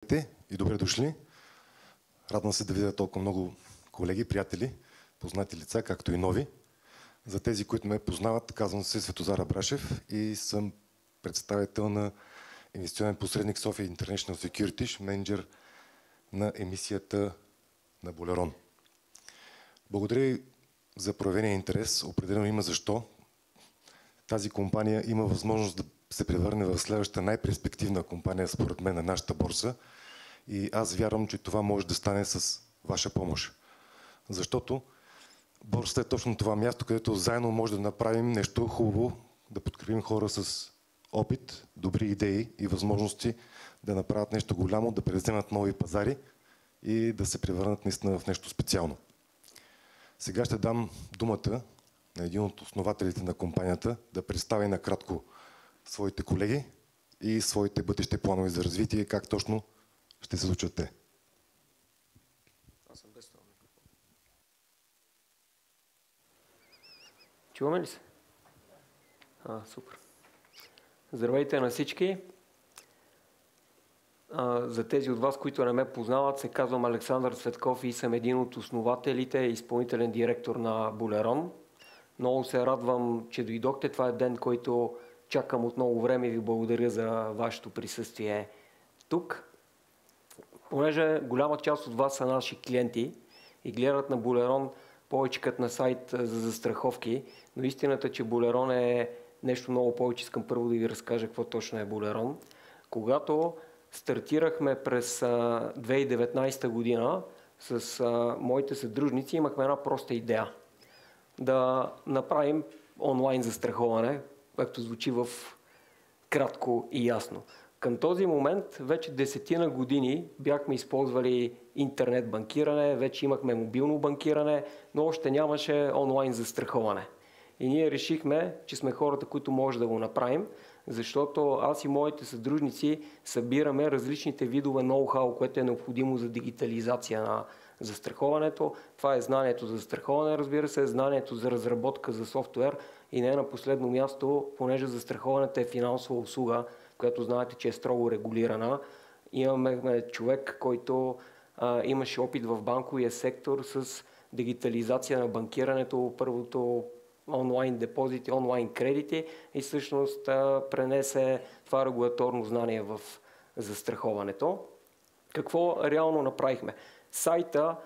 Здравейте и добре дошли. Радвам се да видя толкова много колеги, приятели, познати лица, както и нови. За тези, които ме познават, казвам се Светозар Абрашев и съм представител на инвестиционен посредник София International Securities, менеджер на емисията на Болерон. Благодаря и за проявения интерес. Определено има защо. Тази компания има възможност да се превърне в следващата най-перспективна компания, според мен, на нашата борса. И аз вярвам, че това може да стане с ваша помощ. Защото борсата е точно това място, където заедно може да направим нещо хубаво, да подкрепим хора с опит, добри идеи и възможности да направят нещо голямо, да превземат нови пазари и да се превърнат наистина в нещо специално. Сега ще дам думата на един от основателите на компанията да представи накратко своите колеги и своите бъдещи планове за развитие, как точно ще се случат те. Аз съм без това микрофон. Чуваме ли се? Супер. Здравейте на всички. За тези от вас, които не ме познават, се казвам Александър Цветков и съм един от основателите и изпълнителен директор на Болерон. Много се радвам, че дойдохте. Това е ден, който чакам от много време и ви благодаря за вашето присъствие тук. Понеже голяма част от вас са наши клиенти и гледат на Болерон повече като на сайт за застраховки, но истината е, че Болерон е нещо много повече. Искам първо да ви разкажа какво точно е Болерон. Когато стартирахме през 2019 година с моите съдружници, имахме една проста идея. Да направим онлайн застраховане, както звучи в кратко и ясно. Към този момент вече 10 години бяхме използвали интернет банкиране, вече имахме мобилно банкиране, но още нямаше онлайн застраховане. И ние решихме, че сме хората, които може да го направим, защото аз и моите съдружници събираме различните видове ноу-хау, което е необходимо за дигитализация на застраховането. Това е знанието за застраховане, разбира се, знанието за разработка за софтуер и не на последно място, понеже застраховането е финансова услуга, която знаете, че е строго регулирана. Имаме човек, който имаше опит в банковия сектор с дигитализация на банкирането, първото онлайн депозити, онлайн кредити и всъщност пренесе това регулаторно знание в застраховането. Какво реално направихме? Сайта,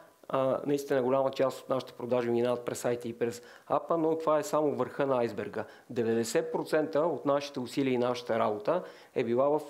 наистина голяма част от нашите продажи минават през сайта и през апа, но това е само върха на айсберга. 90% от нашите усилия и нашата работа е била в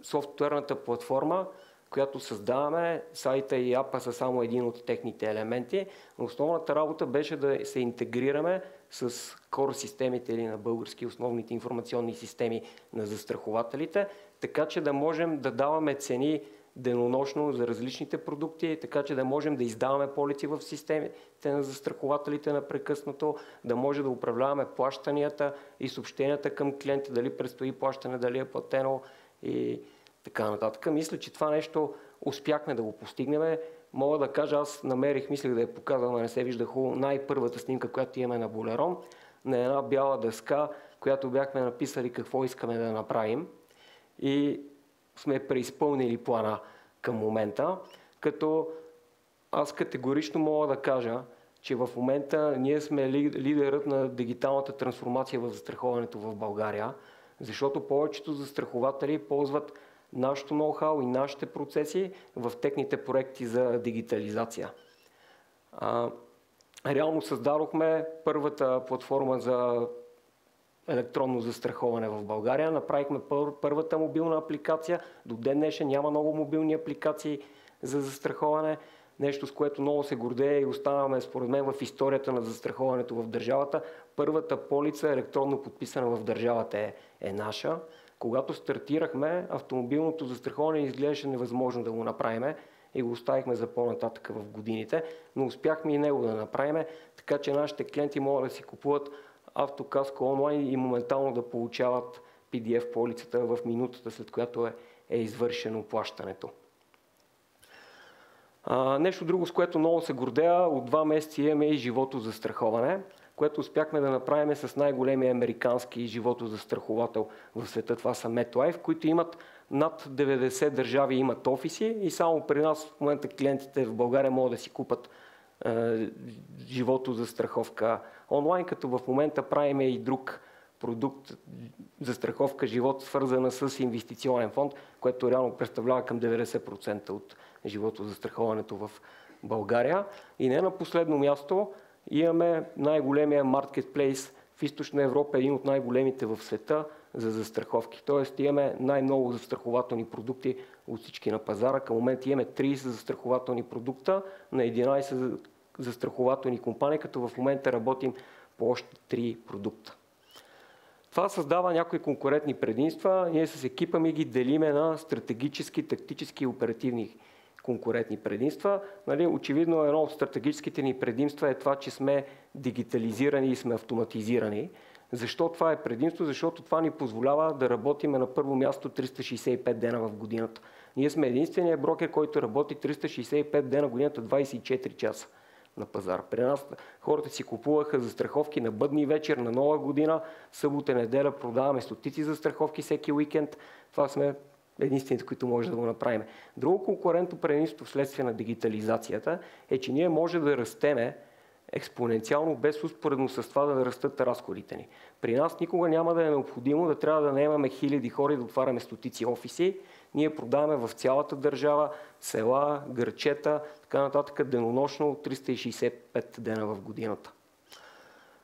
софтуерната платформа, която създаваме. Сайта и апа са само един от техните елементи. Но основната работа беше да се интегрираме с core системите или на български основните информационни системи на застрахователите, така че да можем да даваме цени денонощно за различните продукти, така че да можем да издаваме полици в системите на застрахователите непрекъснато, да може да управляваме плащанията и съобщенията към клиента, дали предстои плащане, дали е платено и така нататък. Мисля, че това нещо успяхме да го постигнем. Мога да кажа, аз намерих, мислех да я показвам, но не се вижда хубаво, най-първата снимка, която имаме на Болерон, на една бяла дъска, която бяхме написали какво искаме да направим и сме преизпълнили плана към момента, като аз категорично мога да кажа, че в момента ние сме лидерът на дигиталната трансформация в застраховането в България, защото повечето застрахователи ползват нашето ноу-хау и нашите процеси в техните проекти за дигитализация. Реално създадохме първата платформа за електронно застраховане в България. Направихме първата мобилна апликация. До ден днешен няма много мобилни апликации за застраховане. Нещо, с което много се гордея и оставаме, според мен, в историята на застраховането в държавата. Първата полица, електронно подписана в държавата, е наша. Когато стартирахме, автомобилното застраховане изглеждаше невъзможно да го направим и го оставихме за по-нататък в годините, но успяхме и него да направим, така че нашите клиенти могат да си купуват автокаско онлайн и моментално да получават PDF полицата в минутата, след която е извършено плащането. Нещо друго, с което много се гордея, от 2 месеца имаме и живото застраховане. което успяхме да направим с най-големия американски животозастраховател в света. Това са MetLife, които имат над 90 държави имат офиси и само при нас в момента клиентите в България могат да си купат животозастраховка онлайн, като в момента правим и друг продукт за страховка живот, свързана с инвестиционен фонд, което реално представлява към 90% от животозастраховането в България. И не на последно място имаме най-големия маркетплейс в Източна Европа, един от най-големите в света за застраховки. Тоест имаме най-много застрахователни продукти от всички на пазара. Към момента имаме 30 застрахователни продукта на 11 застрахователни компании, като в момента работим по още 3 продукта. Това създава някои конкурентни предимства. Ние с екипа ми ги делиме на стратегически, тактически и оперативни конкурентни предимства. Очевидно едно от стратегическите ни предимства е това, че сме дигитализирани и сме автоматизирани. Защо това е предимство? Защото това ни позволява да работим на първо място 365 дена в годината. Ние сме единственият брокер, който работи 365 дена в годината, 24 часа на пазара. При нас хората си купуваха застраховки на бъдни вечер, на Нова година, събота, неделя продаваме стотици застраховки всеки уикенд. Това сме единствените, които може да го направим. Друго конкурентно предимство вследствие на дигитализацията е, че ние може да растеме експоненциално, без успоредно с това да растат разходите ни. При нас никога няма да е необходимо да трябва да наемаме хиляди хора и да отваряме стотици офиси. Ние продаваме в цялата държава, села, гърчета, така нататък, денонощно 365 дена в годината.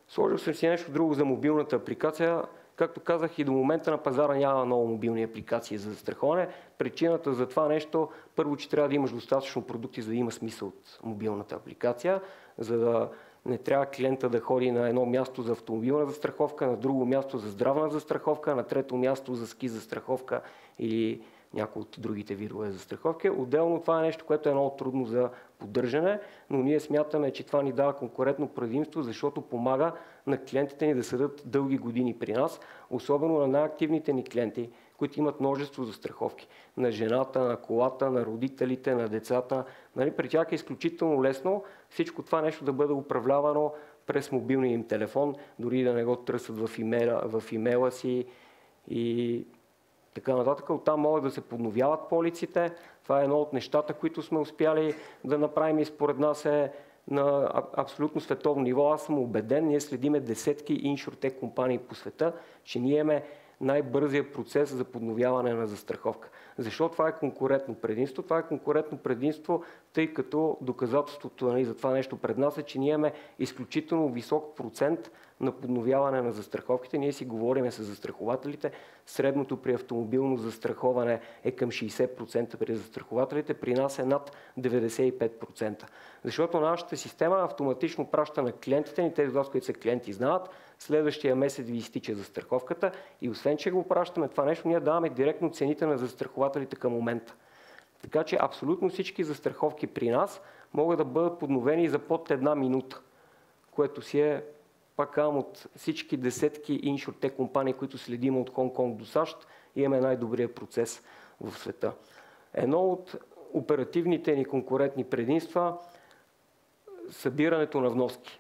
Сложил съм си нещо друго за мобилната апликация. Както казах, и до момента на пазара няма много мобилни апликации за застраховане. Причината за това нещо, първо, че трябва да имаш достатъчно продукти, за да има смисъл от мобилната апликация, за да не трябва клиента да ходи на едно място за автомобилна застраховка, на друго място за здравна застраховка, на трето място за ски застраховка или някои от другите видове застраховки. Отделно това е нещо, което е много трудно за поддържане, но ние смятаме, че това ни дава конкурентно предимство, защото помага на клиентите ни да седат дълги години при нас, особено на най-активните ни клиенти, които имат множество застраховки. На жената, на колата, на родителите, на децата. При тях е изключително лесно всичко това нещо да бъде управлявано през мобилния им телефон, дори да не го търсят в имейла си и така нататък. Оттам могат да се подновяват полиците. Това е едно от нещата, които сме успяли да направим и според нас е на абсолютно световно ниво. Аз съм убеден, ние следиме десетки иншуртек компании по света, че ние имаме най-бързия процес за подновяване на застраховка. Защо това е конкурентно предимство? Това е конкурентно предимство, тъй като доказателството за това нещо пред нас е, че ние имаме изключително висок процент на подновяване на застраховките. Ние си говорим с застрахователите. Средното при автомобилно застраховане е към 60% при застрахователите. При нас е над 95%. Защото нашата система автоматично праща на клиентите ни, тези които са клиенти знаят, следващия месец ви изтича застраховката и освен, че го пращаме това нещо, ние даваме директно цените на застрахователите към момента. Така че абсолютно всички застраховки при нас могат да бъдат подновени за под една минута, което си е пак от всички десетки иншуртек компании, които следим от Хонг-Конг до САЩ, имаме най-добрия процес в света. Едно от оперативните ни конкурентни предимства – събирането на вноски.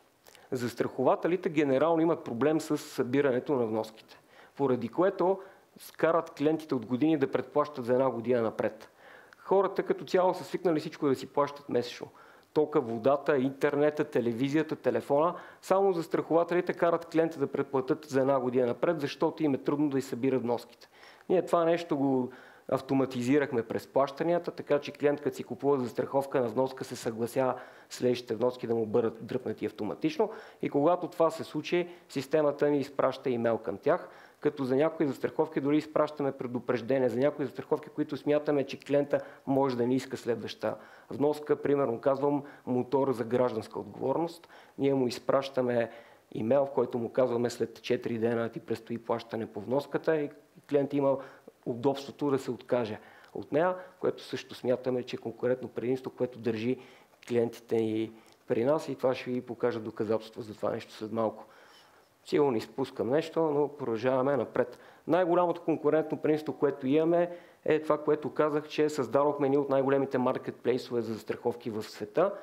Застрахователите генерално имат проблем с събирането на вноските, поради което скарат клиентите от години да предплащат за една година напред. Хората като цяло са свикнали всичко да си плащат месечно. Тока, водата, интернета, телевизията, телефона. Само застрахователите карат клиента да предплатят за една година напред, защото им е трудно да й събират вноските. Ние това нещо го автоматизирахме през плащанията, така че клиент, като си купува застраховка на вноска, се съгласява следващите вноски да му бъдат дръпнати автоматично. И когато това се случи, системата ни изпраща имейл към тях, като за някои застраховки дори изпращаме предупреждение, за някои застраховки, които смятаме, че клиента може да не иска следваща вноска. Примерно казвам мотор за гражданска отговорност. Ние му изпращаме имейл, в който му казваме след 4 дена ти предстои плащане по вноската и клиент има удобството да се откаже от нея, което също смятаме, че е конкурентно предимство, което държи клиентите ни при нас и това ще ви покажа доказателство за това нещо след малко. Сигурно изпускам нещо, но продължаваме напред. Най-голямото конкурентно предимство, което имаме, е това, което казах, че създадохме ние от най-големите маркетплейсове за застраховки в света.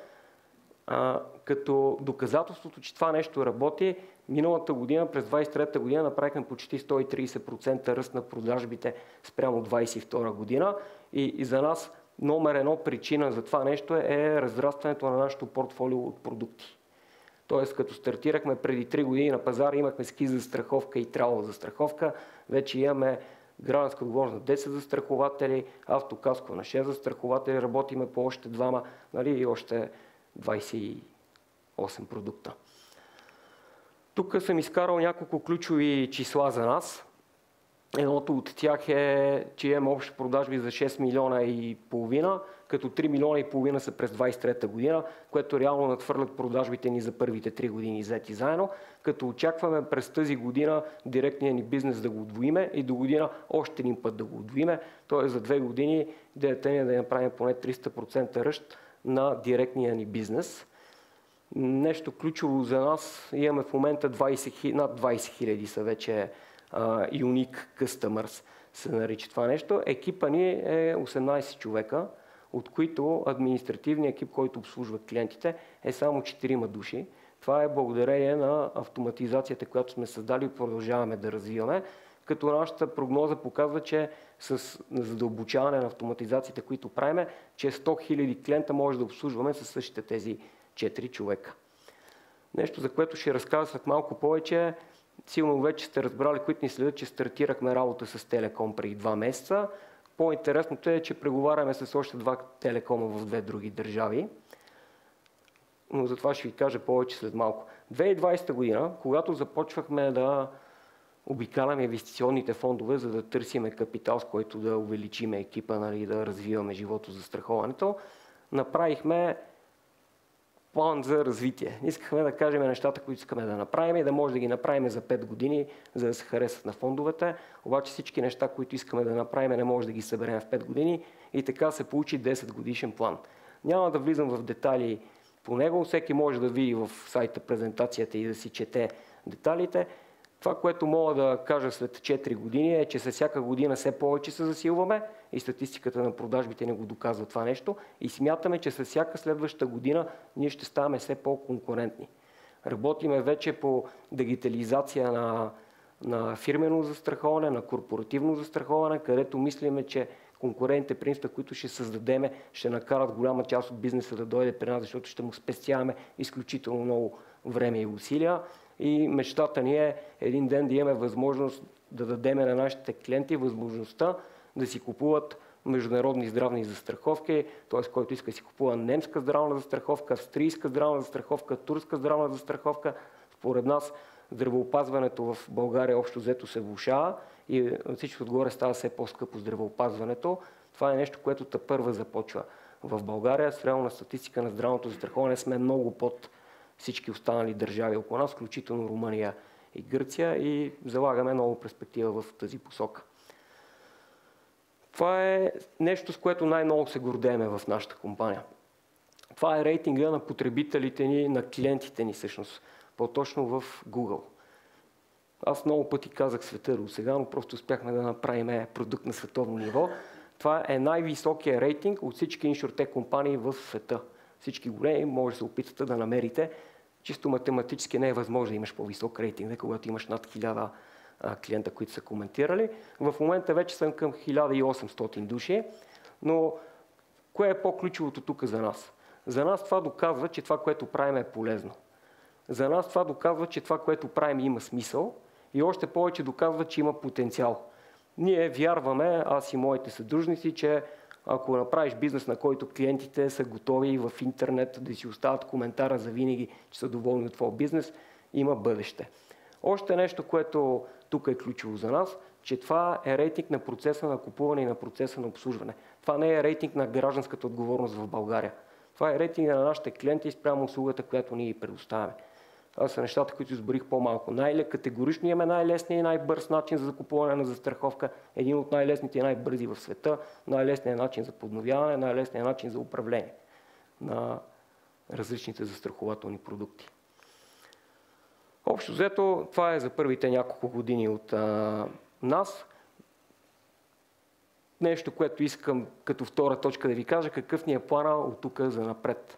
Като доказателството, че това нещо работи, миналата година, през 23-та година, направихме почти 130% ръст на продажбите спрямо 22 година и за нас номер едно причина за това нещо е разрастването на нашето портфолио от продукти. Тоест, като стартирахме преди 3 години на пазара, имахме ски застраховка и тралова застраховка, вече имаме гражданска отговорност на 10 застрахователи, автокаско на 6 застрахователи, работиме по още 2, нали, и още 28 продукта. Тук съм изкарал няколко ключови числа за нас. Едното от тях е, че имаме общи продажби за 6 милиона и половина, като 3 милиона и половина са през 23-та година, което реално надхвърлят продажбите ни за първите 3 години взети заедно, като очакваме през тази година директния ни бизнес да го удвоиме и до година още един път да го удвоиме. Т.е. за 2 години идеята ни е да направим поне 300% ръст на директния ни бизнес. Нещо ключово за нас, имаме в момента над 20 хиляди са вече Unique Customers се нарича това нещо. Екипа ни е 18 човека, от които административният екип, който обслужва клиентите, е само 4 души. Това е благодарение на автоматизацията, която сме създали и продължаваме да развиваме, като нашата прогноза показва, че с задълбочаване на автоматизациите, които правиме, че 100 000 клиента може да обслужваме със същите тези 4 човека. Нещо, за което ще разкажа след малко повече. Сигурно вече сте разбрали, които ни следят, че стартирахме работа с Телеком преди 2 месеца. По-интересното е, че преговаряме с още 2 телекома в 2 други държави. Но за това ще ви кажа повече след малко. 2020 година, когато започвахме да обикаляме инвестиционните фондове, за да търсиме капитал, с който да увеличиме екипа, нали, да развиваме животозастраховането, направихме план за развитие. Искахме да кажем нещата, които искаме да направим и да може да ги направим за 5 години, за да се харесат на фондовете. Обаче всички неща, които искаме да направим, не може да ги съберем в 5 години и така се получи 10 годишен план. Няма да влизам в детайли по него, всеки може да види в сайта презентацията и да си чете детайлите. Това, което мога да кажа след 4 години е, че със всяка година все повече се засилваме и статистиката на продажбите не го доказва това нещо и смятаме, че със всяка следваща година ние ще ставаме все по-конкурентни. Работиме вече по дигитализация на фирмено застраховане, на корпоративно застраховане, където мислиме, че конкурентните принципи, които ще създадеме, ще накарат голяма част от бизнеса да дойде при нас, защото ще му спестяваме изключително много време и усилия. И мечтата ни е един ден да имаме възможност да дадем на нашите клиенти възможността да си купуват международни здравни застраховки, т.е. който иска да си купува немска здравна застраховка, австрийска здравна застраховка, турска здравна застраховка. Според нас здравеопазването в България общо взето се влошава и всичко отгоре става все по-скъпо здравеопазването. Това е нещо, което тепърва започва в България. Срещу на статистика на здравното застраховане сме много под всички останали държави около нас, включително Румъния и Гърция, и залагаме много перспектива в тази посока. Това е нещо, с което най-много се гордееме в нашата компания. Това е рейтинга на потребителите ни, на клиентите ни всъщност, по-точно в Google. Аз много пъти казах света до сега, но просто успяхме да направим продукт на световно ниво. Това е най-високия рейтинг от всички иншуртек компании в света. Всички големи може да се опитате да намерите. Чисто математически не е възможно да имаш по-висок рейтинг, когато имаш над 1000 клиента, които са коментирали. В момента вече съм към 1800 души, но кое е по-ключовото тук за нас? За нас това доказва, че това, което правим е полезно. За нас това доказва, че това, което правим има смисъл и още повече доказва, че има потенциал. Ние вярваме, аз и моите съдружници, че ако направиш бизнес, на който клиентите са готови в интернет да си оставят коментара за винаги, че са доволни от твоя бизнес, има бъдеще. Още нещо, което тук е ключово за нас, че това е рейтинг на процеса на купуване и на процеса на обслужване. Това не е рейтинг на гражданската отговорност в България. Това е рейтинг на нашите клиенти спрямо услугата, която ние предоставяме. Това са нещата, които изборих по-малко. Категорично имаме най-лесния и най-бърз начин за закупуване на застраховка. Един от най-лесните и най-бързи в света. Най-лесният начин за подновяване, най-лесният начин за управление на различните застрахователни продукти. Общо взето, това е за първите няколко години от нас. Нещо, което искам като втора точка да ви кажа, какъв ни е плана от тук за напред.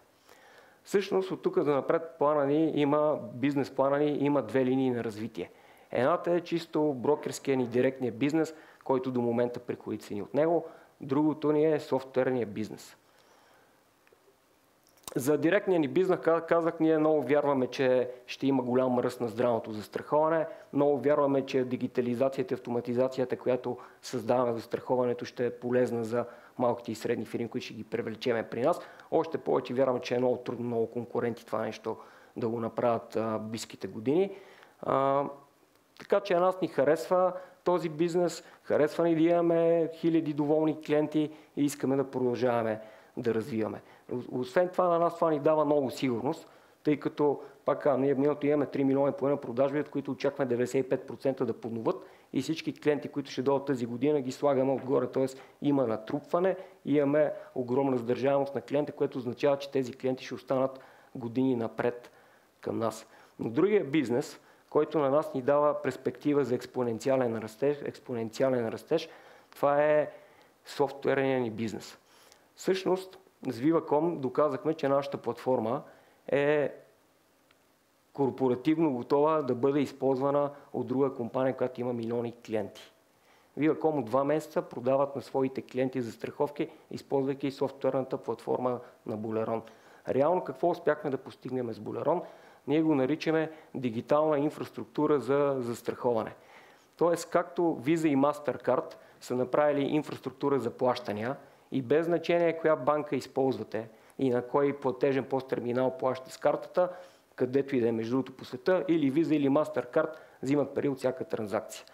Всъщност от тук да напред плана ни има, бизнес плана ни има две линии на развитие. Едната е чисто брокерския ни директния бизнес, който до момента приходите са ни от него. Другото ни е софтуерния бизнес. За директния ни бизнес казах, ние много вярваме, че ще има голям ръст на здравното застраховане. Много вярваме, че дигитализацията и автоматизацията, която създаваме за застраховането, ще е полезна за малките и средни фирми, които ще ги привлечеме при нас. Още повече вярваме, че е много трудно, много конкуренти това нещо да го направят близките години. Така че нас ни харесва този бизнес, харесва ни да имаме хиляди доволни клиенти и искаме да продължаваме да развиваме. Освен това, на нас това ни дава много сигурност, тъй като, пак ние в миналото имаме 3 милиона и половина продажби, от които очакваме 95% да подноват и всички клиенти, които ще дойдат тази година, ги слагаме отгоре, т.е. има натрупване, имаме огромна задържаемост на клиента, което означава, че тези клиенти ще останат години напред към нас. Но другия бизнес, който на нас ни дава перспектива за експоненциален растеж, това е софтуерния ни бизнес. Всъщност, с Viva.com доказахме, че нашата платформа е корпоративно готова да бъде използвана от друга компания, която има милиони клиенти. Viva.com от 2 месеца продават на своите клиенти застраховки, използвайки софтуерната платформа на Buleron. Реално какво успяхме да постигнем с Buleron? Ние го наричаме дигитална инфраструктура за застраховане. Тоест, както Visa и MasterCard са направили инфраструктура за плащания и без значение коя банка използвате и на кой платежен посттерминал плащате с картата, където и да е между другото по света, или Visa или MasterCard взимат пари от всяка транзакция.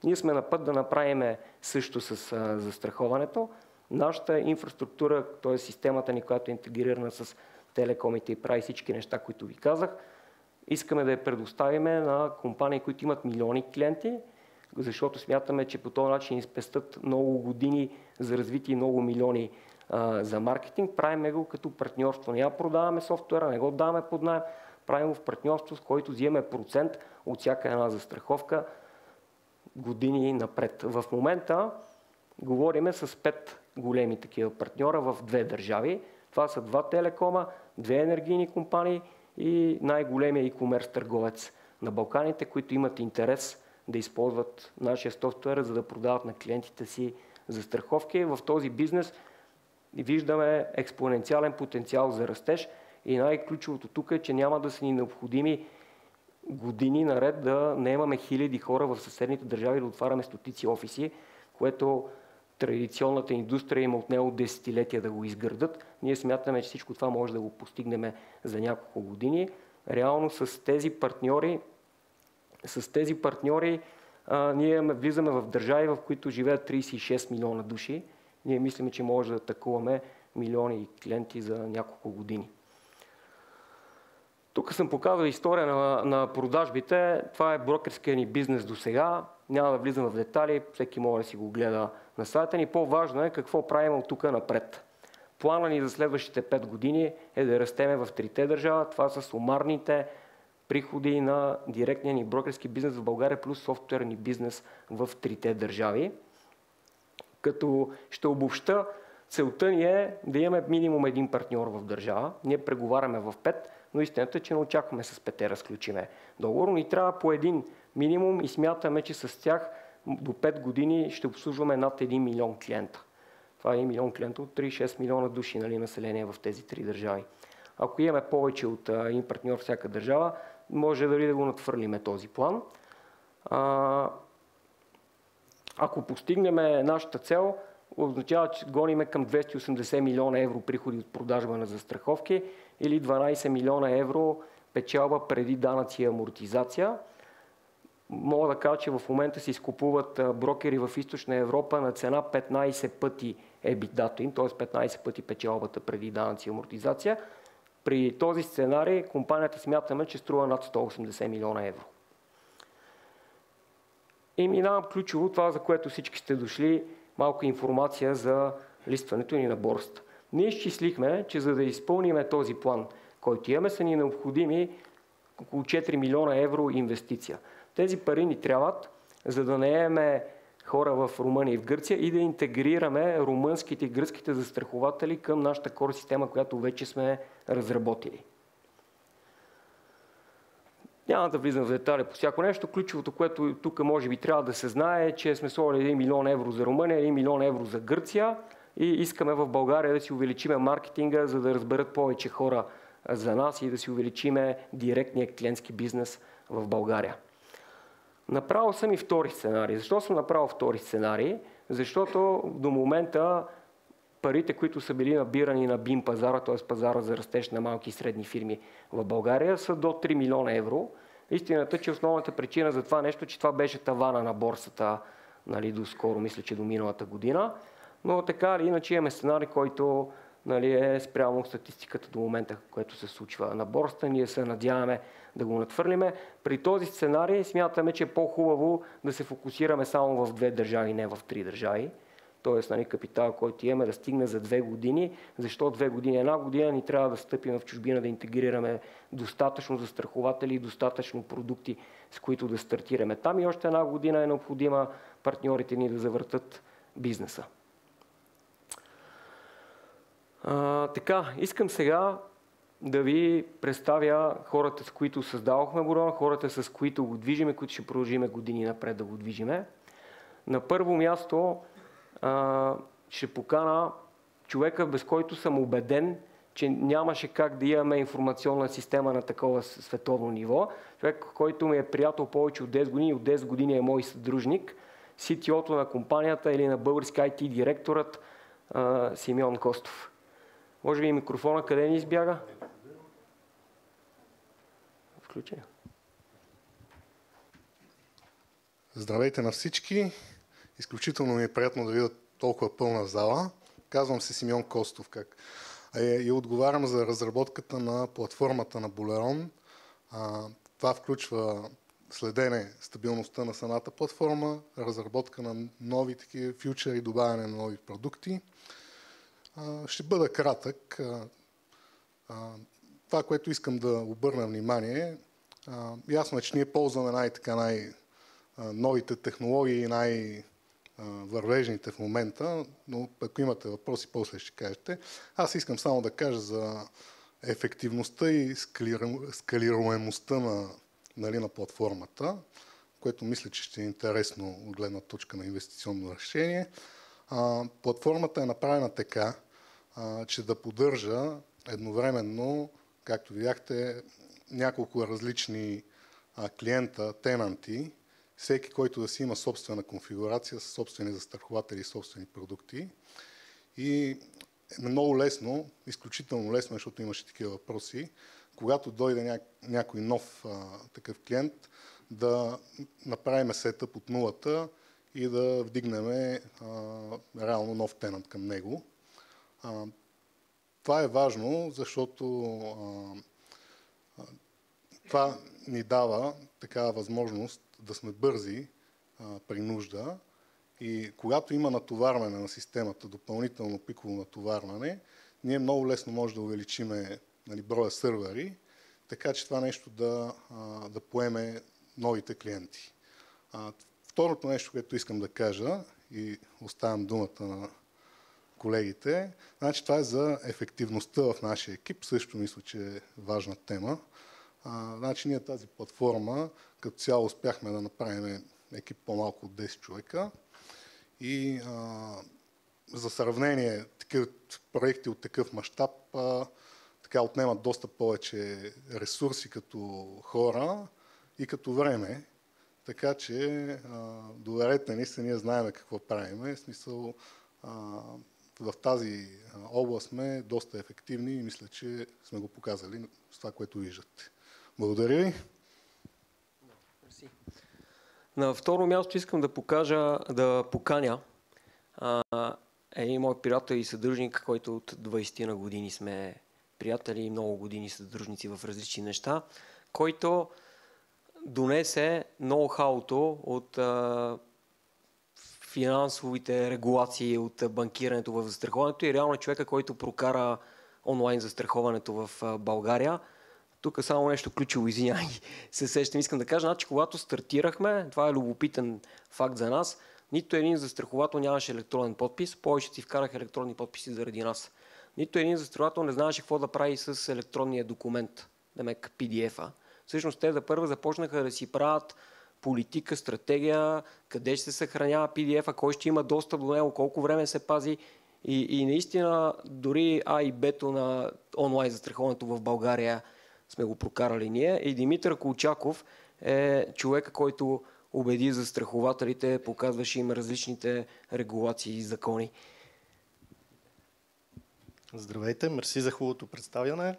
Ние сме на път да направим също с застраховането. Нашата инфраструктура, т.е. системата ни, която е интегрирана с телекомите и прави всички неща, които ви казах, искаме да я предоставим на компании, които имат милиони клиенти, защото смятаме, че по този начин ни спестят много години за развитие и много милиони за маркетинг. Правим го като партньорство. Не продаваме софтуера, не го даваме под наем, правим го в партньорство, с който взимаме процент от всяка една застраховка години напред. В момента говориме с 5 големи такива партньора в 2 държави. Това са 2 телекома, 2 енергийни компании и най-големия e-commerce търговец на Балканите, които имат интерес да използват нашия софтуер, за да продават на клиентите си застраховки. В този бизнес виждаме експоненциален потенциал за растеж и най-ключовото тук е, че няма да са ни необходими години наред да наемаме хиляди хора в съседните държави, да отваряме стотици офиси, което традиционната индустрия има от него десетилетия да го изградат. Ние смятаме, че всичко това може да го постигнем за няколко години. Реално с тези партньори ние влизаме в държави, в които живеят 36 милиона души. Ние мислим, че може да атакуваме милиони клиенти за няколко години. Тук съм показал история на продажбите. Това е брокерския ни бизнес до сега. Няма да влизам в детали, всеки може да си го гледа на сайта ни. По-важно е какво правим от тук напред. Плана ни за следващите 5 години е да растеме в 3-те държава. Това са сумарните приходи на директния ни брокерски бизнес в България плюс софтуерни бизнес в 3-те държави. Като ще обобща, целта ни е да имаме минимум 1 партньор в държава. Ние преговаряме в 5, но истината е, че не очакваме с 5 разключиме договор. Ни трябва по 1 минимум и смятаме, че с тях до 5 години ще обслужваме над 1 милион клиента. Това е 1 милион клиента от 36 милиона души, население в тези 3 държави. Ако имаме повече от 1 партньор всяка държава, може дали да го надхвърлиме този план. Ако постигнем нашата цел, означава, че гониме към 280 милиона евро приходи от продажба на застраховки или 12 милиона евро печалба преди данъци и амортизация. Мога да кажа, че в момента се изкупуват брокери в Източна Европа на цена 15 пъти EBITDA-то им, т.е. 15 пъти печалбата преди данъци и амортизация. При този сценарий компанията смятаме, че струва над 180 милиона евро. И минавам ключово това, за което всички сте дошли, малко информация за листването ни на борсата. Ние изчислихме, че за да изпълним този план, който имаме, са ни необходими около 4 милиона евро инвестиция. Тези пари ни трябват, за да наемем хора в Румъния и в Гърция и да интегрираме румънските и гръцките застрахователи към нашата core система, която вече сме разработили. Няма да влизам в детали по всяко нещо. Ключовото, което тук може би трябва да се знае, е, че сме сложили 1 милион евро за Румъния, 1 милион евро за Гърция и искаме в България да си увеличиме маркетинга, за да разберат повече хора за нас и да си увеличиме директния клиентски бизнес в България. Направил съм и втори сценарий. Защо съм направил втори сценарий? Защото до момента парите, които са били набирани на BIM пазара, т.е. пазара за растеж на малки и средни фирми в България, са до 3 милиона евро. Истината е, че основната причина за това нещо, че това беше тавана на борсата, нали, до скоро, мисля, че до миналата година. Но така или иначе имаме сценарий, който, нали, е спрямо статистиката до момента, което се случва на борсата. Ние се надяваме да го надхвърлиме. При този сценарий смятаме, че е по-хубаво да се фокусираме само в 2 държави, не в 3 държави. Тоест, нали, капитал, който имаме да стигне за 2 години. Защо 2 години? 1 година ни трябва да стъпим в чужбина, да интегрираме достатъчно застрахователи и достатъчно продукти, с които да стартираме там. И още 1 година е необходима партньорите ни да завъртат бизнеса. Така, искам сега да ви представя хората, с които създавахме Булерон, хората, с които го движиме, които ще продължиме години напред да го движиме. На първо място ще покана човека, без който съм убеден, че нямаше как да имаме информационна система на такова световно ниво. Човек, който ми е приятел повече от 10 години, от 10 години е мой съдружник, CTO-то на компанията или на български IT директорът Симеон Костов. Може би микрофона къде ни избяга? Включи. Здравейте на всички! Изключително ми е приятно да видя толкова пълна зала. Казвам се Симеон Костов и отговарям за разработката на платформата на Булерон. Това включва следене стабилността на самата платформа, разработка на нови такива фьючери, добавяне на нови продукти. Ще бъда кратък. Това, което искам да обърна внимание, ясно е, че ние ползваме най-новите технологии и най-вървежните в момента, но ако имате въпроси, после ще кажете. Аз искам само да кажа за ефективността и скалируемостта на платформата, което мисля, че ще е интересно от гледна точка на инвестиционно решение. Платформата е направена така, че да поддържа едновременно, както видяхте, няколко различни клиента, тенанти, всеки, който да си има собствена конфигурация, с собствени застрахователи и собствени продукти. И е много лесно, изключително лесно, защото имаше такива въпроси, когато дойде някой нов такъв клиент, да направим сетъп от нулата и да вдигнем реално нов тенант към него. Това е важно, защото това ни дава такава възможност да сме бързи при нужда и когато има натоварване на системата, допълнително пиково натоварване, ние много лесно може да увеличиме броя сървъри, така че това нещо да поеме новите клиенти. Второто нещо, което искам да кажа и оставям думата на колегите, значи това е за ефективността в нашия екип, също мисля, че е важна тема. Значи ние тази платформа като цяло успяхме да направим екип по-малко от 10 човека и за сравнение такива проекти от такъв мащаб отнемат доста повече ресурси като хора и като време, така че доверете ни се, ние знаем какво правим. В смисъл, в тази област сме доста ефективни и мисля, че сме го показали с това, което виждате. Благодаря ви. На второ място искам да поканя един мой приятел и съдружник, който от 20 на години сме приятели и много години съдружници в различни неща, който донесе ноу-хауто от финансовите регулации, от банкирането в застраховането и реално човека, който прокара онлайн застраховането в България. Тук само нещо ключово, извинявай, се сещам. Искам да кажа, значи когато стартирахме, това е любопитен факт за нас, нито един застраховател нямаше електронен подпис, повечето си вкарах електронни подписи заради нас. Нито един застраховател не знаеше какво да прави с електронния документ, демек PDF-а. Всъщност те за първа започнаха да си правят политика, стратегия, къде ще се съхранява PDF-а, кой ще има достъп до него, колко време се пази. И наистина дори А и Б-то на онлайн застраховането в България сме го прокарали ние. И Димитър Колчаков е човека, който убеди застрахователите, показваше им различните регулации и закони. Здравейте, мерси за хубавото представяне.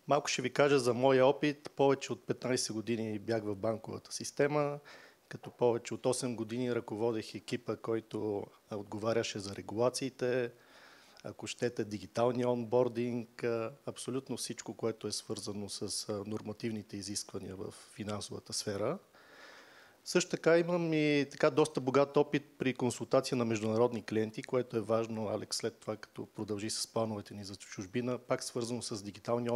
Малко ще ви кажа за моя опит. Повече от 15 години бях в банковата система, като повече от 8 години ръководех екипа, който отговаряше за регулациите, ако щете дигиталния онбординг, абсолютно всичко, което е свързано с нормативните изисквания в финансовата сфера. Също така имам и доста богат опит при консултация на международни клиенти, което е важно, Алекс, след това като продължи с плановете ни за чужбина, пак свързано с дигиталния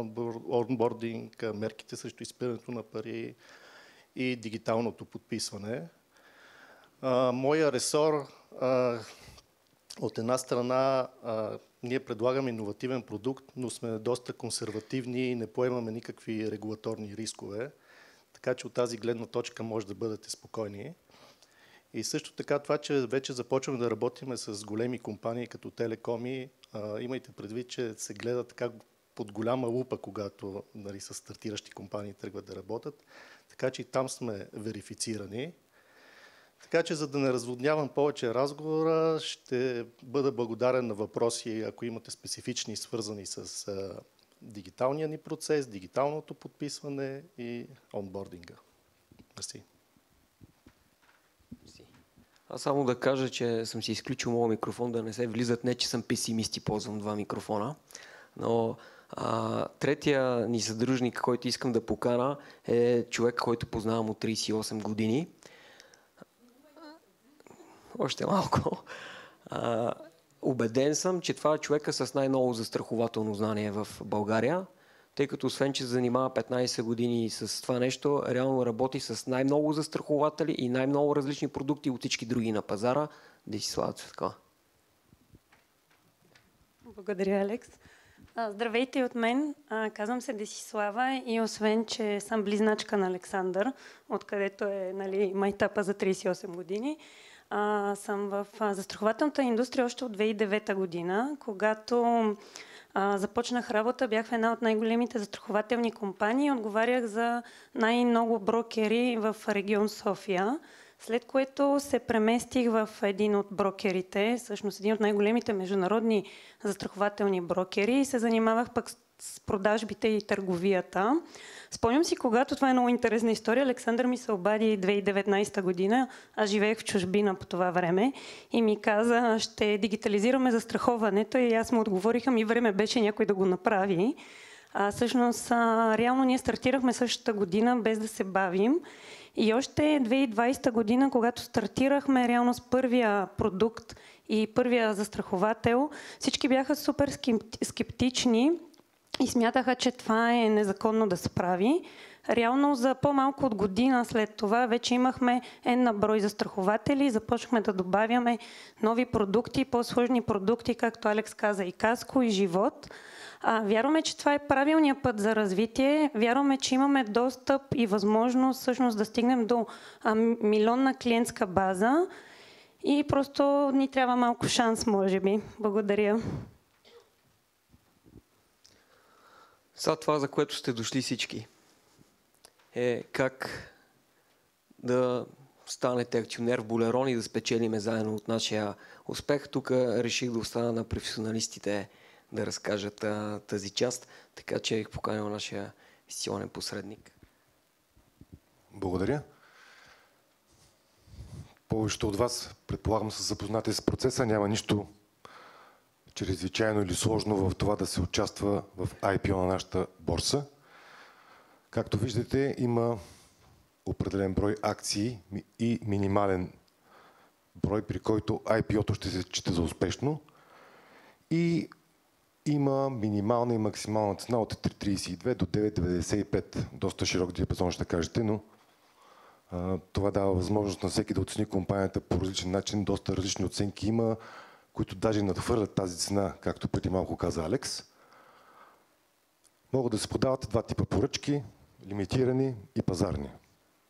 онбординг, мерките срещу изпирането на пари и дигиталното подписване. Моя ресор, от една страна, ние предлагаме иновативен продукт, но сме доста консервативни и не поемаме никакви регулаторни рискове. Така че от тази гледна точка може да бъдете спокойни. И също така това, че вече започваме да работим с големи компании като телекоми, имайте предвид, че се гледа така под голяма лупа, когато с стартиращи компании тръгват да работят. Така че и там сме верифицирани. Така че за да не разводнявам повече разговора, ще бъда благодарен на въпроси, ако имате специфични, свързани с дигиталния ни процес, дигиталното подписване и онбординга. Мерси. Аз само да кажа, че съм си изключил моят микрофон, да не се влизат, не че съм песимист и ползвам два микрофона, но третия ни съдружник, който искам да покана, е човек, който познавам от 38 години. Още малко. Убеден съм, че това е човека с най-много застрахователно знание в България, тъй като освен, че се занимава 15 години с това нещо, реално работи с най-много застрахователи и най-много различни продукти от всички други на пазара. Десислава Цветкова. Благодаря, Алекс. Здравейте от мен. Казвам се Десислава и освен, че съм близначка на Александър, откъдето е майтапа за 38 години, съм в застрахователната индустрия още от 2009 година, когато започнах работа, бях в една от най-големите застрахователни компании и отговарях за най-много брокери в регион София, след което се преместих в един от брокерите, всъщност един от най-големите международни застрахователни брокери и се занимавах пък с продажбите и търговията. Спомням си, когато, това е много интересна история, Александър ми се обади 2019 година, аз живеех в чужбина по това време и ми каза, ще дигитализираме застраховането и аз му отговорих, време беше някой да го направи. Всъщност, реално ние стартирахме същата година, без да се бавим. И още 2020 година, когато стартирахме реално с първия продукт и първия застраховател, всички бяха супер скептични и смятаха, че това е незаконно да се прави. Реално за по-малко от година след това вече имахме на брой застрахователи, започнахме да добавяме нови продукти, по-сложни продукти, както Алекс каза, и каско, и живот. Вярваме, че това е правилният път за развитие. Вярваме, че имаме достъп и възможност всъщност да стигнем до милионна клиентска база и просто ни трябва малко шанс, може би. Благодаря. Сега това, за което сте дошли всички, е как да станете акционер в Болерон и да спечелиме заедно от нашия успех. Тук реших да остана на професионалистите да разкажат тази част, така че их поканя нашия инвестиционен посредник. Благодаря. Повечето от вас, предполагам, са запознати с процеса. Няма нищо чрезвичайно или сложно в това да се участва в IPO на нашата борса. Както виждате, има определен брой акции и минимален брой, при който IPO-то ще се счита за успешно. И има минимална и максимална цена от 3,32 до 9,95. Доста широк диапазон ще кажете, но това дава възможност на всеки да оцени компанията по различен начин. Доста различни оценки има, които даже надхвърлят тази цена, както преди малко каза Алекс. Могат да се продават два типа поръчки. лимитирани и пазарни.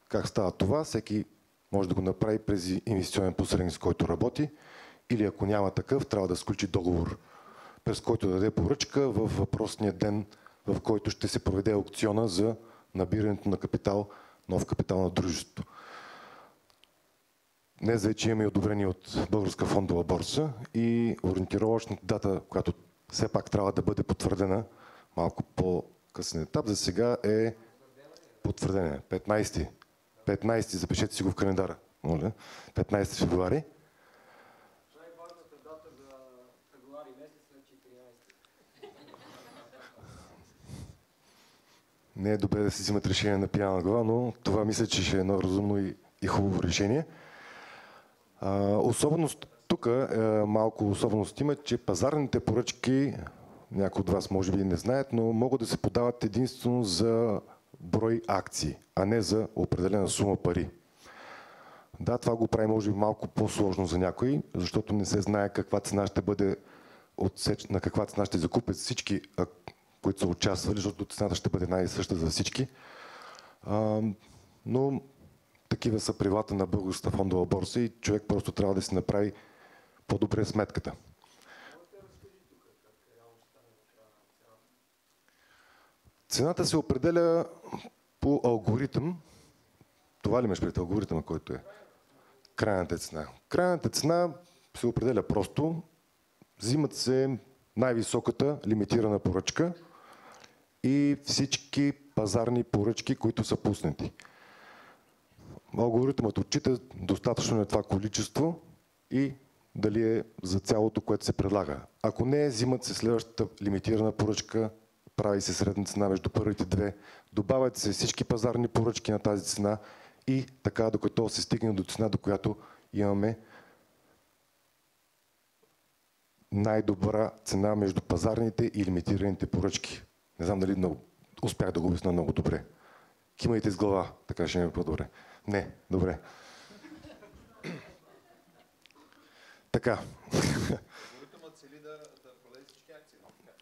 Как става това? Всеки може да го направи през инвестиционен посредник, с който работи, или ако няма такъв, трябва да сключи договор, през който да даде поръчка в въпросния ден, в който ще се проведе аукциона за набирането на капитал, нов капитал на дружеството. Днес вече имаме одобрение от Българска фондова борса и ориентировъчната дата, която все пак трябва да бъде потвърдена малко по-късен етап, за сега е потвърдение. 15, запишете си го в календара. Моля. 15 февруари. Най-важната дата за февруари месец е 14. Не е добре да се взимат решения на пияна глава, но това мисля, че ще е едно разумно и хубаво решение. Особеност тук, малко особеност има, че пазарните поръчки, някои от вас може би не знаят, но могат да се подават единствено за брой акции, а не за определена сума пари. Да, това го прави може би малко по-сложно за някой, защото не се знае каква цена ще бъде на каква цена ще закупят всички, които са участвали, защото цената ще бъде най-съща за всички. Но такива са правилата на Българската фондова борса и човек просто трябва да си направи по-добре сметката. Цената се определя по алгоритъм. Това ли имаш пред алгоритъма, който е? Крайната цена. Крайната цена се определя просто. Взимат се най-високата лимитирана поръчка и всички пазарни поръчки, които са пуснати. Алгоритъмът отчита достатъчно на това количество и дали е за цялото, което се предлага. Ако не, взимат се следващата лимитирана поръчка, прави се средна цена между първите две, добавят се всички пазарни поръчки на тази цена и така, докато се стигне до цена, до която имаме най-добра цена между пазарните и лимитираните поръчки. Не знам дали успях да го обясня много добре. Кимайте с глава, така ще ми е по-добре. Не, добре. Така. Алгоритъмът цели да продаде всички акции.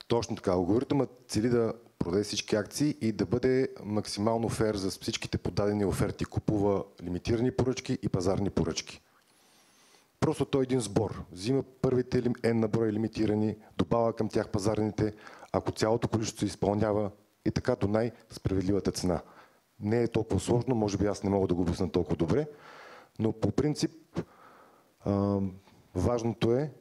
Точно така. Алгоритъмът цели да продаде всички акции и да бъде максимално фер за всичките подадени оферти. Купува лимитирани поръчки и пазарни поръчки. Просто той е един сбор. Взима първите N на брой лимитирани, добавя към тях пазарните, ако цялото количество се изпълнява и така до най-справедливата цена. Не е толкова сложно, може би аз не мога да го обясня толкова добре, но по принцип важното е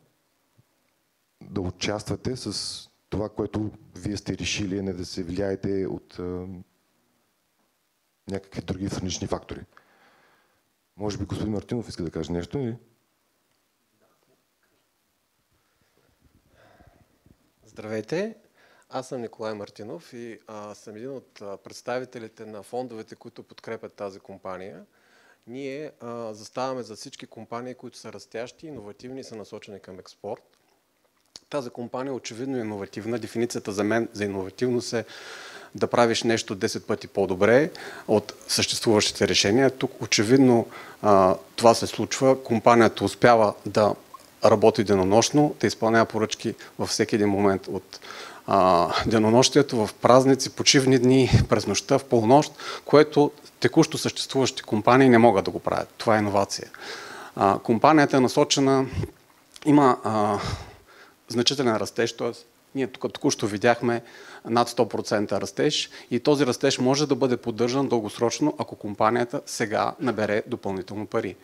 да участвате с това, което вие сте решили, не да се влияете от някакви други странични фактори. Може би господин Мартинов иска да каже нещо или? Здравейте, аз съм Николай Мартинов и съм един от представителите на фондовете, които подкрепят тази компания. Ние заставаме за всички компании, които са растящи, иновативни и са насочени към експорт. Тази компания очевидно е иновативна. Дефиницията за мен за иновативност е да правиш нещо 10 пъти по-добре от съществуващите решения. Тук очевидно това се случва. Компанията успява да работи денонощно, да изпълнява поръчки във всеки един момент от денонощието, в празници, почивни дни, през нощта, в полунощ, което текущо съществуващи компании не могат да го правят. Това е иновация. Компанията е насочена, има значителен растеж, т.е. ние тук току-що видяхме над 100% растеж и този растеж може да бъде поддържан дългосрочно, ако компанията сега набере допълнително пари.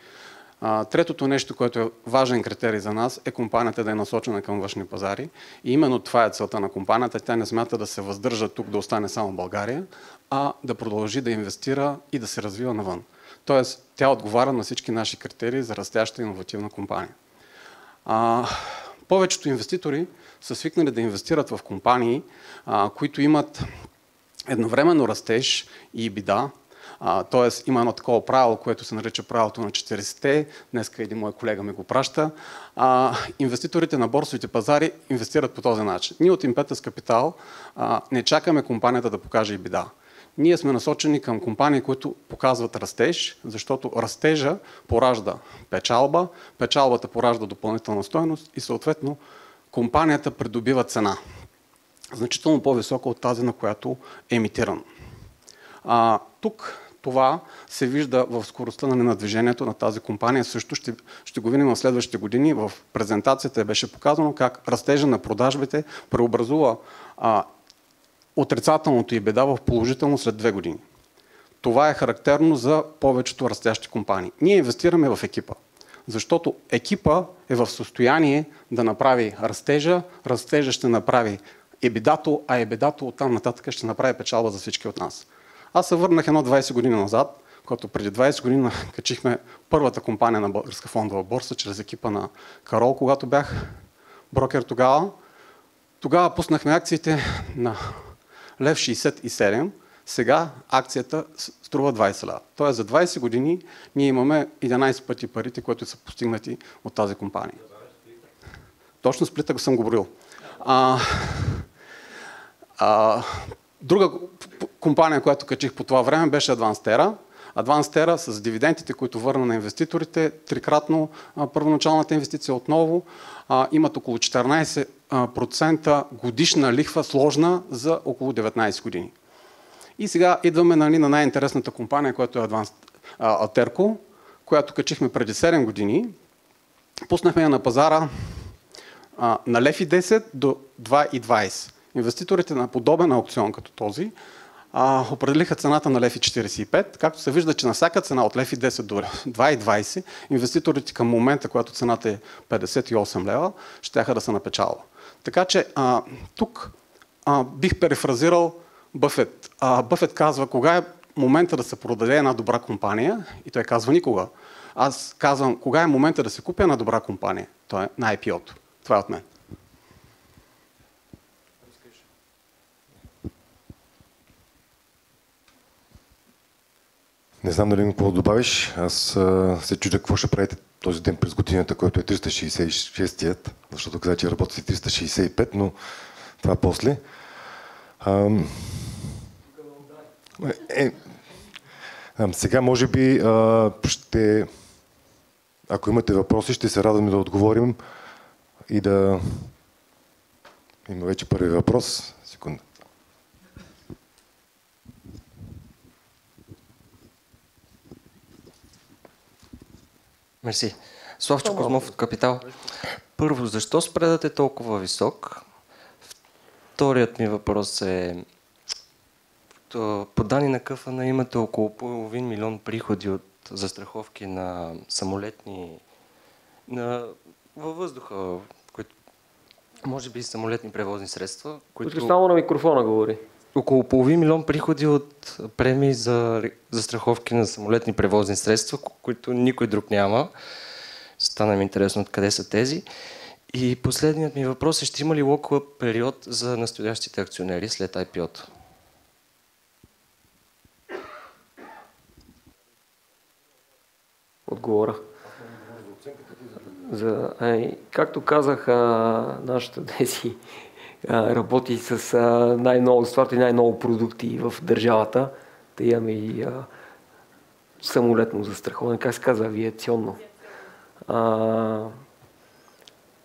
Третото нещо, което е важен критерий за нас, е компанията да е насочена към външни пазари. И именно това е целта на компанията. Тя не смята да се въздържа тук, да остане само в България, а да продължи да инвестира и да се развива навън. Тоест, тя отговаря на всички наши критерии за растяща иновативна компания. Повечето инвеститори са свикнали да инвестират в компании, които имат едновременно растеж и EBITDA. Тоест има едно такова правило, което се нарича правилото на 40-те. Днеска един мой колега ми го праща. Инвеститорите на борсовите пазари инвестират по този начин. Ние от Impetus Capital не чакаме компанията да покаже EBITDA. Ние сме насочени към компании, които показват растеж, защото растежа поражда печалба, печалбата поражда допълнителна стойност и съответно компанията придобива цена. Значително по-висока от тази, на която е емитирана. Тук това се вижда в скоростта на движението на тази компания. Също ще го видим в следващите години. В презентацията беше показано как растежа на продажбите преобразува отрицателното и беда в положително след 2 години. Това е характерно за повечето растящи компании. Ние инвестираме в екипа, защото екипа е в състояние да направи растежа, растежа ще направи ебидато, а ебидато оттам нататък ще направи печалба за всички от нас. Аз се върнах 20 години назад, когато преди 20 години качихме първата компания на Българска фондова борса чрез екипа на Карол, когато бях брокер тогава. Тогава пуснахме акциите на 1,67 лв. Сега акцията струва 20 лв. Тоест за 20 години ние имаме 11 пъти парите, които са постигнати от тази компания. Точно сплита съм го броил. Друга компания, която качих по това време, беше Advanced Terra с дивидендите, които върна на инвеститорите, трикратно първоначалната инвестиция отново, имат около 14% годишна лихва сложна за около 19 години. И сега идваме на най-интересната компания, която е Alterco, която качихме преди 7 години. Пуснахме я на пазара на 1,10 до 2,20. Инвеститорите на подобен аукцион като този определиха цената на 1,45. Както се вижда, че на всяка цена от 1,10 до 2,20 инвеститорите към момента, когато цената е 58 лева, щяха да са на печалба. Така че тук бих перифразирал Бъфет. Бъфет казва, кога е момента да се продаде една добра компания, и той казва никога. Аз казвам, кога е момента да се купи една добра компания. Той е на IPO-то. Това е от мен. Не знам дали ми какво да добавиш. Аз се чудя какво ще правите този ден през годината, който е 366-тият, защото каза, че работи 365, но това после. Сега може би ако имате въпроси, ще се радваме да отговорим и да... Има вече първи въпрос. Секунда. Мерси. Славчо Козмов от Капитал. Първо, защо спредът е толкова висок? Вторият ми въпрос е, по данни на КФН имате около 500 милион приходи от застраховки на самолетни, във въздуха, които може би самолетни превозни средства. Които само на микрофона говори. Около 500 милион приходи от премии за застраховки на самолетни превозни средства, които никой друг няма. Стана ми интересно откъде са тези. И последният ми въпрос е, ще има ли лок-ъп период за настоящите акционери след IPO-то? Отговора. Както казах, нашата Деси работи с най-много продукти в държавата. Да имаме и самолетно застраховане, как се казва, авиационно.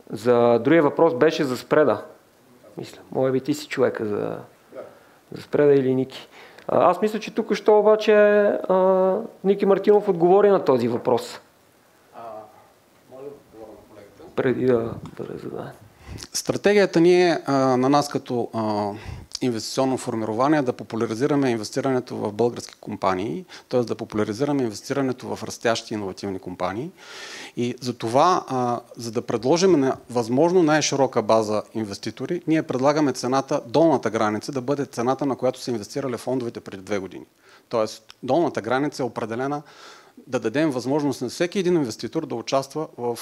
За другия въпрос беше за спреда. Мисля, може би ти си човека за спреда или Ники. Аз мисля, че тук що обаче Ники Мартинов отговори на този въпрос. Моля да отговоря на колегата. Преди да бъде зададен. Стратегията ни е на нас като инвестиционно формирование да популяризираме инвестирането в български компании, т.е. да популяризираме инвестирането в растящи иновативни компании. И за това, за да предложим на възможно най-широка база инвеститори, ние предлагаме цената, долната граница да бъде цената, на която са инвестирали фондовете преди 2 години. Тоест, долната граница е определена да дадем възможност на всеки един инвеститор да участва в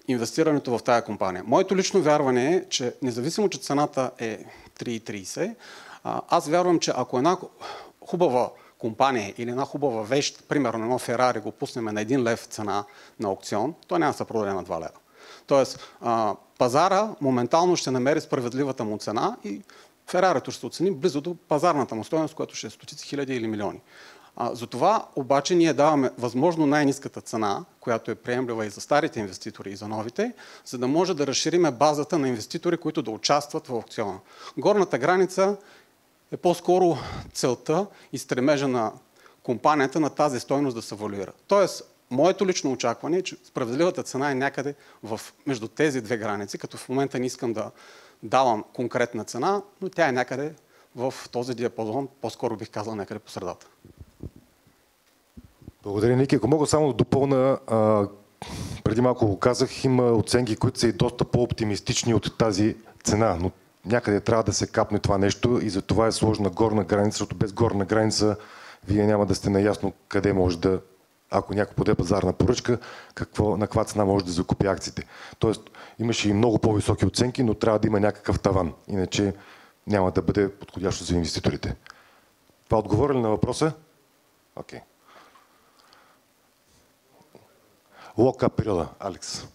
инвестирането в тая компания. Моето лично вярване е, че независимо, че цената е 3,30, аз вярвам, че ако една хубава компания или една хубава вещ, примерно едно Ферари, го пуснем на 1 лев цена на аукцион, то няма да се продаде на 2 лева. Тоест, пазара моментално ще намери справедливата му цена и Ферарито ще се оцени близо до пазарната му стойност, която ще е стотици хиляди или милиони. Затова обаче ние даваме възможно най-ниската цена, която е приемлива и за старите инвеститори, и за новите, за да може да разшириме базата на инвеститори, които да участват в аукциона. Горната граница е по-скоро целта и стремежа на компанията на тази стойност да се валуира. Тоест, моето лично очакване е, че справедливата цена е някъде между тези две граници, като в момента не искам да давам конкретна цена, но тя е някъде в този диапазон, по-скоро бих казал някъде по средата. Благодаря, Ники. Ако мога само да допълна, преди малко го казах, има оценки, които са и доста по-оптимистични от тази цена, но някъде трябва да се капне това нещо и за това е сложна горна граница, защото без горна граница вие няма да сте наясно къде може да, ако някой поде пазарна поръчка, на каква цена може да закупи акциите. Тоест, имаше и много по-високи оценки, но трябва да има някакъв таван, иначе няма да бъде подходящо за инвеститорите. Това отговори ли на въпроса? Окей. Локап периода, Алекс.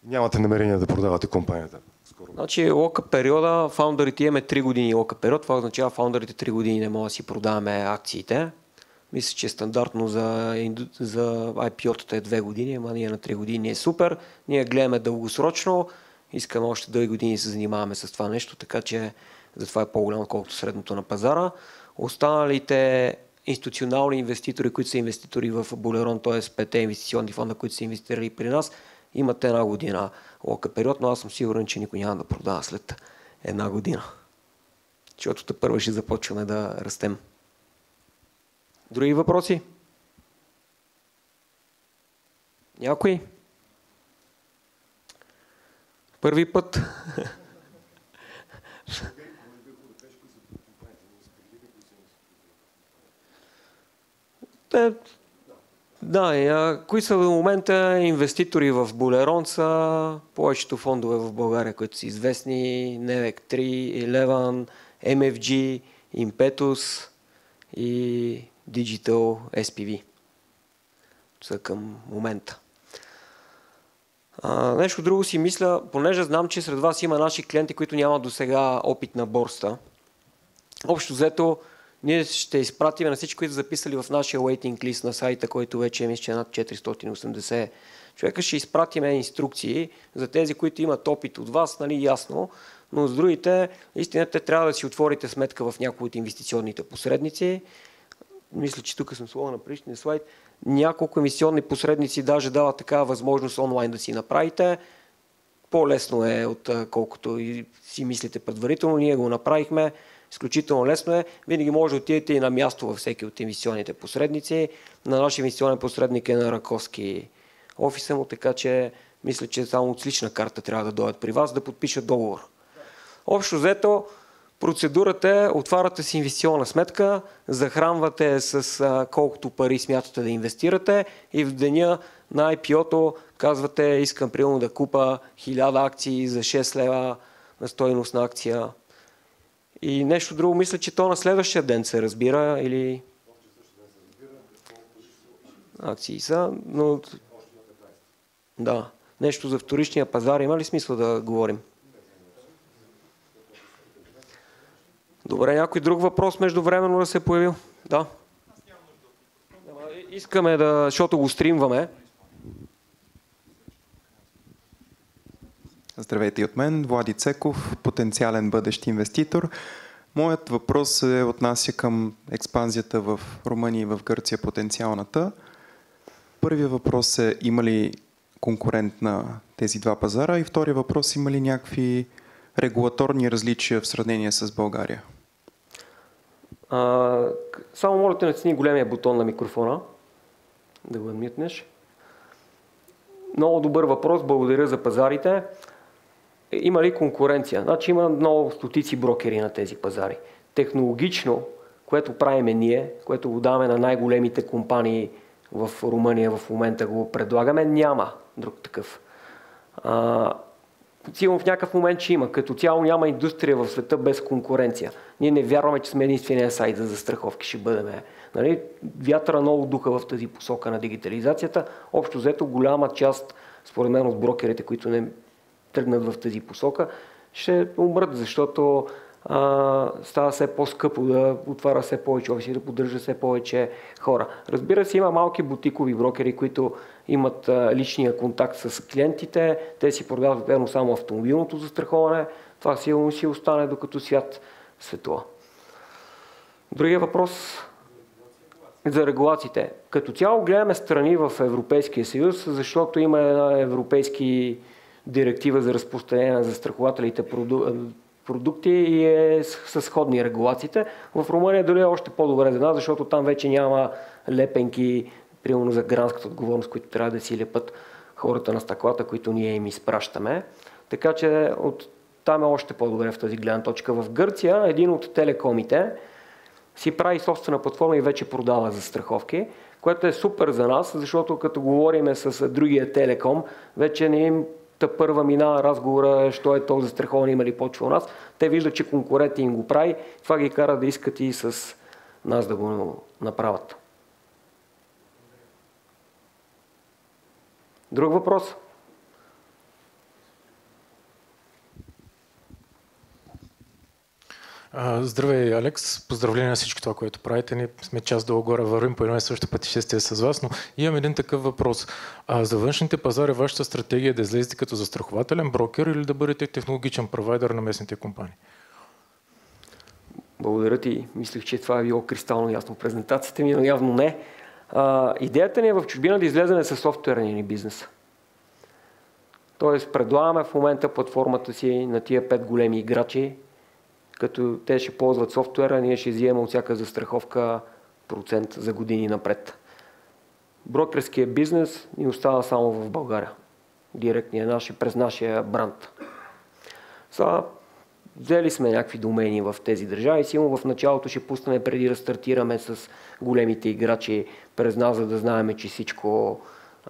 Нямате намерение да продавате компанията? Скоро. Значи локап периода, фаундърите имаме 3 години локап период, това означава фаундърите 3 години не могат да си продаваме акциите. Мисля, че стандартно за IPO-тата е 2 години, ама ние на 3 години е супер. Ние гледаме дългосрочно, искаме още дълги години да се занимаваме с това нещо, така че затова е по-голямо, колкото средното на пазара. Останалите институционални инвеститори, които са инвеститори в Булерон, т.е. 5 инвестиционни фонда, които са инвестирали при нас, имат 1 година лока период, но аз съм сигурен, че никой няма да продава след 1 година. Защото първо ще започваме да растем. Други въпроси? Някой? Първи път? Да, кои са в момента инвеститори в Булерон са повечето фондове в България, които са известни, NEVEC 3, Eleven, MFG, Impetus и Digital SPV. Са към момента. Нещо друго си мисля, понеже знам, че сред вас има наши клиенти, които нямат до сега опит на борста. Общо взето, ние ще изпратим на всички, които са записали в нашия waiting list на сайта, който вече е, мисля, че над 480 човека. Ще изпратим инструкции за тези, които имат опит от вас, нали, ясно, но с другите, истината, трябва да си отворите сметка в някои от инвестиционните посредници. Мисля, че тук съм сложил на предишния слайд. Няколко инвестиционни посредници даже дават такава възможност онлайн да си направите. По-лесно е, отколкото и си мислите предварително. Ние го направихме. Изключително лесно е. Винаги може да отидете и на място във всеки от инвестиционните посредници. На нашия инвестиционен посредник е на Раковски офиса му, така че мисля, че само от лична карта трябва да дойдат при вас да подпишат договор. Общо взето, процедурата е, отваряте си инвестиционна сметка, захранвате с колкото пари смятате да инвестирате и в деня на IPO-то казвате, искам примерно да купа 1000 акции за 6 лева на стойност на акция. И нещо друго, мисля, че то на следващия ден се разбира или... Акции са, но... Да, нещо за вторичния пазар, има ли смисъл да говорим? Добре, някой друг въпрос междувременно да се е появил? Да. Искаме да, защото го стримваме. Здравейте и от мен, Влади Цеков, потенциален бъдещ инвеститор. Моят въпрос се отнася към експанзията в Румъния и в Гърция, потенциалната. Първият въпрос е, има ли конкурент на тези два пазара? И втория въпрос, има ли някакви регулаторни различия в сравнение с България? Само моля те натисни големия бутон на микрофона, да го адмютнеш. Много добър въпрос, благодаря за пазарите. Има ли конкуренция? Значи има много стотици брокери на тези пазари. Технологично, което правиме ние, което го даваме на най-големите компании в Румъния, в момента го предлагаме, няма друг такъв. Сигурно в някакъв момент ще има. Като цяло няма индустрия в света без конкуренция. Ние не вярваме, че сме единствения сайт за застраховки. Ще бъдем. Нали? Вятъра много духа в тази посока на дигитализацията. Общо взето голяма част, според мен, от брокерите, които не тръгнат в тази посока, ще умрат, защото става все по-скъпо да отваря все повече офиси, да поддържа все повече хора. Разбира се, има малки бутикови брокери, които имат личния контакт с клиентите, те си продават верно само автомобилното застраховане, това сигурно си остане, докато свят Светла. Другия въпрос за регулациите. Като цяло гледаме страни в Европейския съюз, защото има една европейски директива за разпространение на застрахователите продукти и е с сходни регулациите. В Румъния дори е още по-добре за нас, защото там вече няма лепенки, примерно за гражданската отговорност, които трябва да си лепат хората на стъклата, които ние им изпращаме. Така че там е още по-добре в тази гледна точка. В Гърция един от телекомите си прави собствена платформа и вече продава застраховки, което е супер за нас, защото като говориме с другия телеком, вече не им първа минава разговора, що е то застраховане, има ли почва у нас. Те виждат, че конкурентът им го прави, това ги кара да искат и с нас да го направят. Друг въпрос? Здравей, Алекс. Поздравления на всичко това, което правите. Ние сме част долу-горе, вървим по едно и също пътешествие с вас, но имам един такъв въпрос. За външните пазари вашата стратегия е да излезете като застрахователен брокер или да бъдете технологичен провайдер на местните компании? Благодаря ти. Мислех, че това е било кристално ясно в презентацията ми, но явно не. Идеята ни е в чужбина да излеземе със софтуерния ни бизнес. Тоест, предлагаме в момента платформата си на тия 5 големи играчи, като те ще ползват софтуера, ние ще вземем от всяка застраховка процент за години напред. Брокерският бизнес ни остава само в България. Директния през нашия бранд. Взели сме някакви домени в тези държави. Силно в началото ще пуснем преди да стартираме с големите играчи през нас, за да знаем, че всичко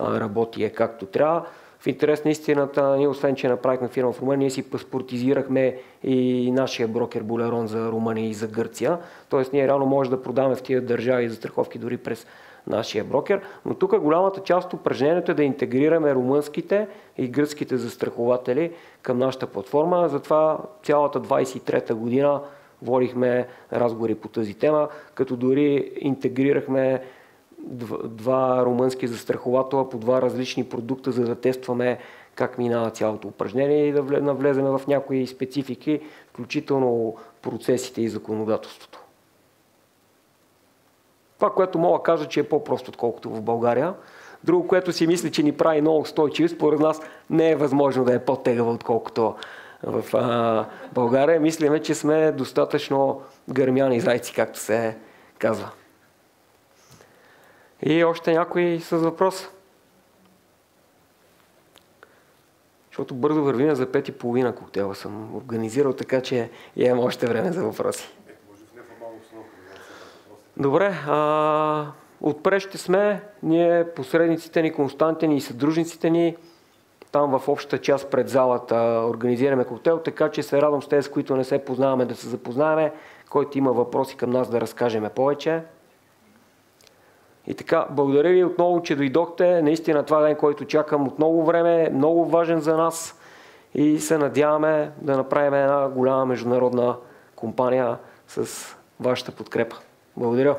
работи е както трябва. В интерес на истината, ние освен, че направихме фирма в Румъния, ние си паспортизирахме и нашия брокер Булерон за Румъния и за Гърция. Тоест ние реално може да продаваме в тия държави застраховки дори през нашия брокер. Но тук голямата част от упражнението е да интегрираме румънските и гръцките застрахователи към нашата платформа. Затова цялата 23-та година водихме разговори по тази тема, като дори интегрирахме два румънски застрахователя по 2 различни продукта, за да тестваме как минава цялото упражнение и да навлеземе в някои специфики, включително процесите и законодателството. Това, което мога да кажа, че е по-просто, отколкото в България. Друго, което си мисля, че ни прави много устойчиво, според нас не е възможно да е по-тегаво, отколкото в България. Мислиме, че сме достатъчно гърмяни зайци, както се казва. И още някой с въпрос? Защото бързо вървим за 5:30 коктейла съм организирал, така че имам още време за въпроси. Добре, отпред ще сме, ние посредниците ни, консултантите ни и съдружниците ни, там в общата част пред залата организираме коктейл, така че се радвам с тези, с които не се познаваме, да се запознаеме, който има въпроси към нас да разкажеме повече. И така, благодаря ви отново, че дойдохте. Наистина това ден, който чакам от много време, е много важен за нас и се надяваме да направим една голяма международна компания с вашата подкрепа. Благодаря.